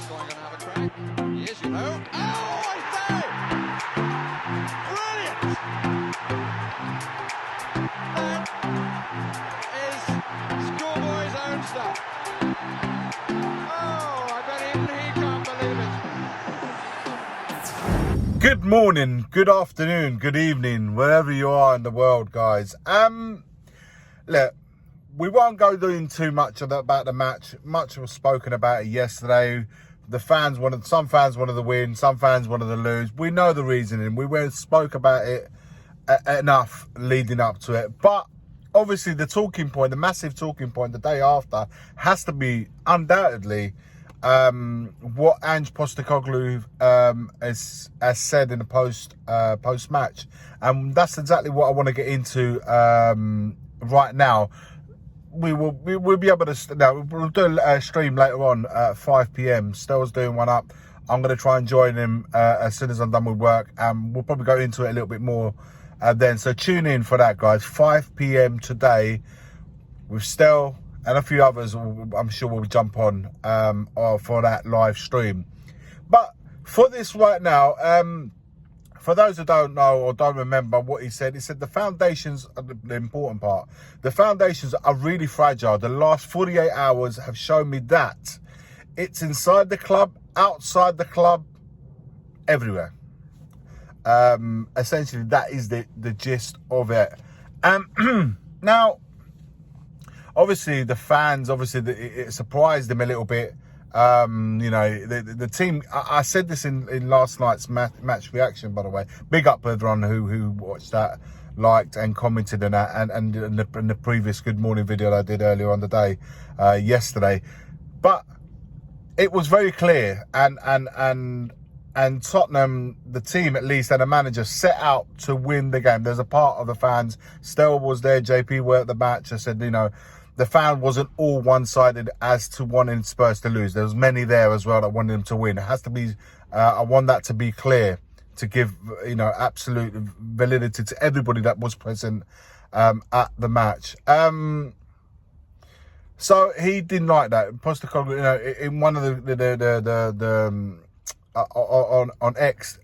going to have a crack. He is, you know. Oh, I say! Brilliant! That is schoolboy's own stuff. Oh, I bet even he can't believe it. Good morning, good afternoon, good evening, wherever you are in the world, guys. Look, we won't go doing too much about the match. Much was spoken about it yesterday. Some fans wanted to win, some fans wanted to lose. We know the reasoning. We spoke about it enough leading up to it. But obviously the talking point, the massive talking point the day after has to be undoubtedly what Ange Postecoglou has said in the post match, and that's exactly what I want to get into right now. We'll be able to. We'll do a stream later on at 5 p.m. Stell's doing one up. I'm going to try and join him as soon as I'm done with work, and we'll probably go into it a little bit more then. So tune in for that, guys. 5 p.m. today with Stell and a few others. I'm sure we'll jump on for that live stream. But for this right now, for those who don't know or don't remember what he said the foundations are the important part. The foundations are really fragile. The last 48 hours have shown me that. It's inside the club, outside the club, everywhere. Essentially, that is the gist of it. Now, obviously, the fans, it surprised them a little bit. The team, I said this in last night's match reaction, by the way. Big up everyone who watched that, liked and commented on that, and in the previous Good Morning video that I did earlier on the day, yesterday. But it was very clear, and Tottenham, the team at least, and the manager set out to win the game. There's a part of the fans, Stell was there, JP were at the match. I said, the fan wasn't all one-sided as to wanting Spurs to lose. There was many there as well that wanted them to win. It has to be, I want that to be clear, to give, absolute validity to everybody that was present at the match. So he didn't like that. Postecoglou, in one of on X,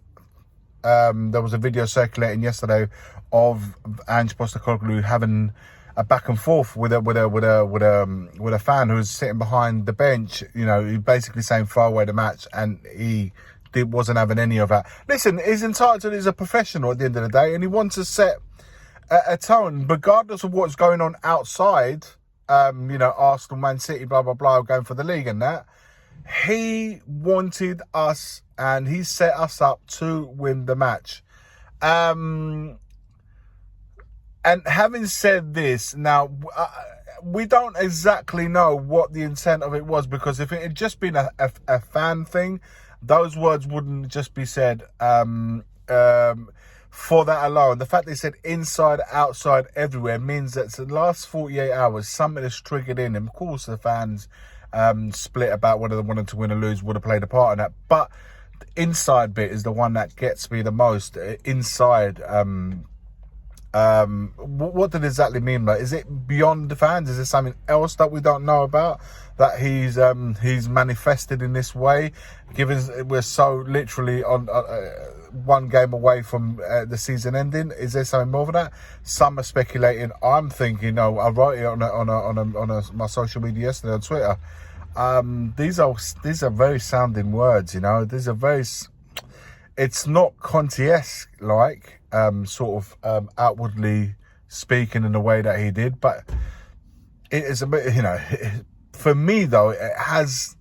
there was a video circulating yesterday of Ange Postecoglou having a back and forth with a fan who was sitting behind the bench. He basically saying throw away the match, and he wasn't having any of that. Listen, he's entitled. He's a professional at the end of the day, and he wants to set a tone, regardless of what's going on outside. Arsenal, Man City, blah blah blah, going for the league and that. He wanted us, and he set us up to win the match. And having said this, now, we don't exactly know what the intent of it was, because if it had just been a fan thing, those words wouldn't just be said for that alone. The fact they said inside, outside, everywhere means that the last 48 hours, something has triggered in. And of course, the fans split about whether they wanted to win or lose, would have played a part in that. But the inside bit is the one that gets me the most. Inside, what did it exactly mean? Like, is it beyond the fans? Is there something else that we don't know about, that he's manifested in this way, given we're so literally on one game away from the season ending? Is there something more than that? Some are speculating. I'm thinking, no, I wrote it on my social media yesterday on Twitter. These are very sounding words, these are very, it's not Conte-esque like, outwardly speaking in the way that he did, but it is a bit, for me though, it has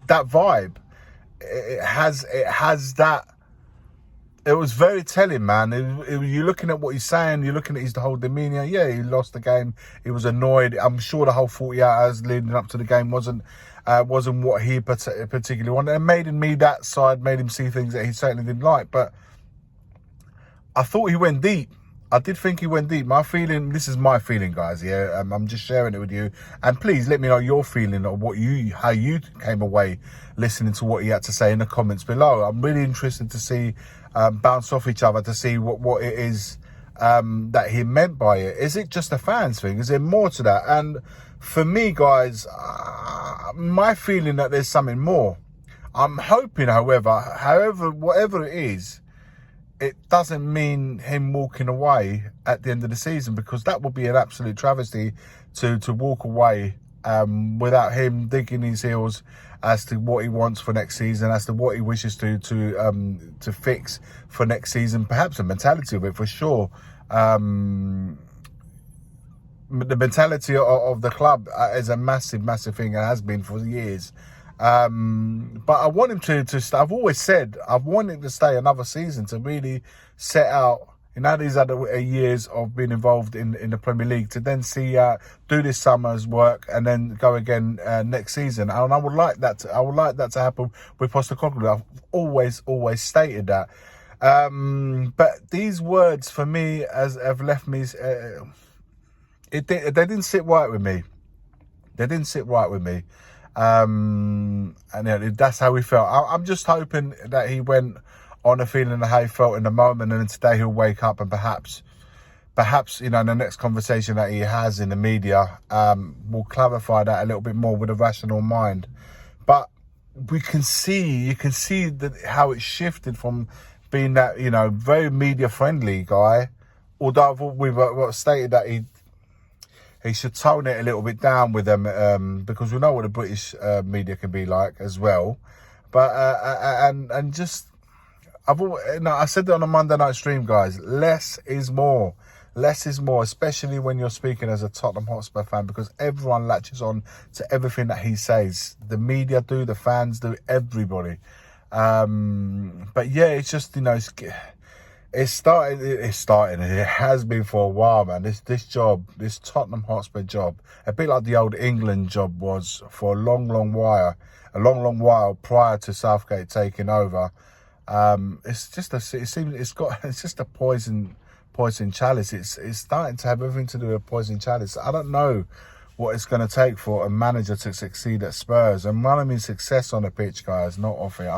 that vibe. It has that. It was very telling, man. You're looking at what he's saying, you're looking at his whole demeanour. Yeah, he lost the game, he was annoyed. I'm sure the whole 48 hours leading up to the game wasn't what he particularly wanted, and made him see things that he certainly didn't like. But I thought he went deep. I did think he went deep. This is my feeling, guys. Yeah, I'm just sharing it with you. And please let me know your feeling, or how you came away listening to what he had to say in the comments below. I'm really interested to see, bounce off each other to see what it is that he meant by it. Is it just a fans thing? Is there more to that? And for me, guys, my feeling that there's something more. I'm hoping, however, whatever it is, it doesn't mean him walking away at the end of the season, because that would be an absolute travesty to walk away without him digging his heels as to what he wants for next season, as to what he wishes to fix for next season. Perhaps the mentality of it, for sure. The mentality of the club is a massive thing, and has been for years. But I want him to stay. I've always said I want him to stay another season to really set out. These other years of being involved in the Premier League, to then see do this summer's work and then go again next season. And I would like that. To happen with Postecoglou. I've always stated that. But these words for me have left me. They didn't sit right with me. They didn't sit right with me. And that's how we felt. I'm just hoping that he went on a feeling of how he felt in the moment, and then today he'll wake up and perhaps, in the next conversation that he has in the media, will clarify that a little bit more with a rational mind. But you can see that how it shifted from being that, very media friendly guy, although we've stated that he should tone it a little bit down with them, because we know what the British media can be like as well. But and just I said that on a Monday night stream, guys. Less is more. Less is more, especially when you're speaking as a Tottenham Hotspur fan, because everyone latches on to everything that he says. The media do, the fans do, everybody. But yeah, it's just it's starting. It has been for a while, man. This job, this Tottenham Hotspur job, a bit like the old England job was for a long while prior to Southgate taking over. It's just a poison chalice. It's starting to have everything to do with a poison chalice. I don't know what it's going to take for a manager to succeed at Spurs. And when I mean success on the pitch, guys, not off it.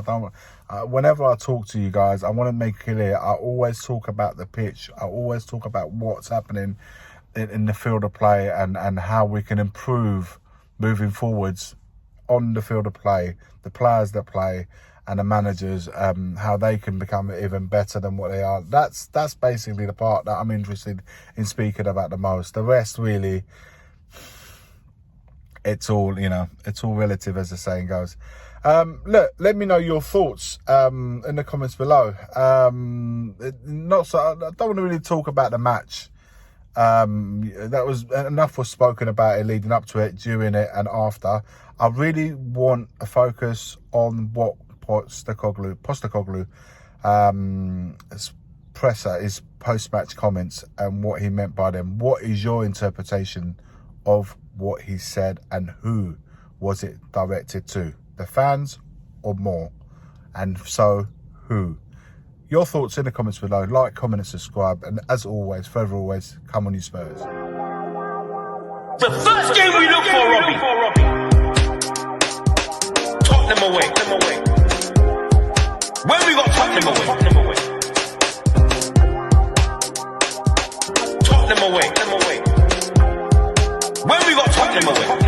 Whenever I talk to you guys, I want to make clear, I always talk about the pitch. I always talk about what's happening in the field of play, and how we can improve moving forwards on the field of play, the players that play, and the managers, how they can become even better than what they are. That's basically the part that I'm interested in speaking about the most. The rest, really, it's all relative, as the saying goes. Look, let me know your thoughts in the comments below. I don't want to really talk about the match. That was enough was spoken about it leading up to it, during it, and after. I really want a focus on what Postecoglou his post-match comments, and what he meant by them. What is your interpretation of what he said, and who was it directed to? The fans or more? And so, who? Your thoughts in the comments below. Like, comment and subscribe. And as always, forever always, come on you Spurs. The first game we look for, Robbie. Tottenham away. When we got Tottenham away. Tottenham away. When we got Tottenham away.